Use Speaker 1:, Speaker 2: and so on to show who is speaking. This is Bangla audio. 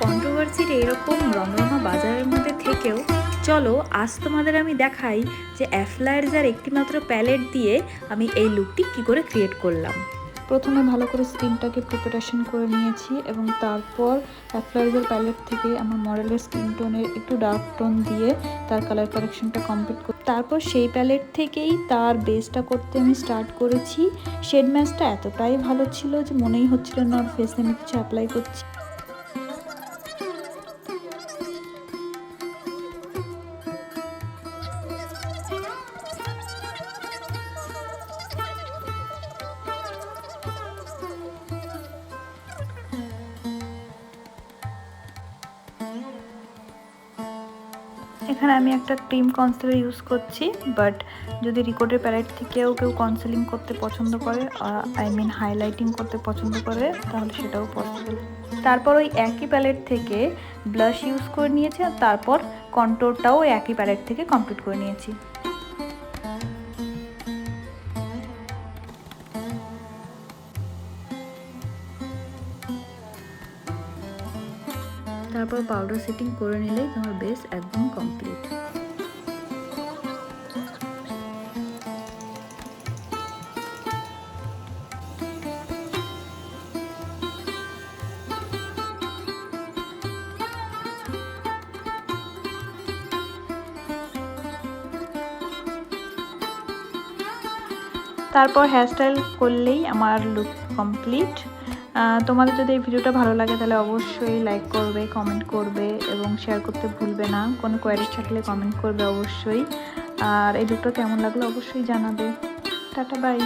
Speaker 1: কন্ট্রোভার্সির এরকম রমরমা বাজারের মধ্যে থেকেও চলো আজ তোমাদের আমি দেখাই যে অ্যাফলায়ার্সের একটিমাত্র প্যালেট দিয়ে আমি এই লুকটি কি করে ক্রিয়েট করলাম। প্রথমে ভালো করে স্কিনটাকে প্রিপারেশন করে নিয়েছি এবং তারপর অ্যাফলায়ার্সের প্যালেট থেকে আমার মডেলের স্কিন টোনের একটু ডার্ক টোন দিয়ে তার কালার কারেকশনটা কমপ্লিট করি। তারপর সেই প্যালেট থেকেই তার বেসটা করতে আমি স্টার্ট করেছি। শেড ম্যাচটা এতটাই ভালো ছিল যে মনেই হচ্ছিল না ওর ফেসে আমি কিছু অ্যাপ্লাই করছি। এখানে আমি একটা ক্রিম কনসিলার ইউজ করছি, বাট যদি রিকোডের প্যালেট থেকেও কেউ কনসিলিং করতে পছন্দ করে, হাইলাইটিং করতে পছন্দ করে, তাহলে সেটাও পসিবল। তারপর ওই একই প্যালেট থেকে ব্লাশ ইউজ করে নিয়েছি, আর তারপর কন্ট্রোরটাও ওই একই প্যালেট থেকে কমপ্লিট করে নিয়েছি। তারপর পাউডার সেটিং করে নিলেই তোমার বেস একদম কমপ্লিট। তারপর হেয়ারস্টাইল করলেই আমার লুক কমপ্লিট। তোমাদের যদি এই ভিডিওটা ভালো লাগে তাহলে অবশ্যই লাইক করবে, কমেন্ট করবে এবং শেয়ার করতে ভুলবে না। কোনো কোয়ারি থাকলে কমেন্ট করবে অবশ্যই। আর এই লুকটা কেমন লাগলো অবশ্যই জানাবে। Tata, by.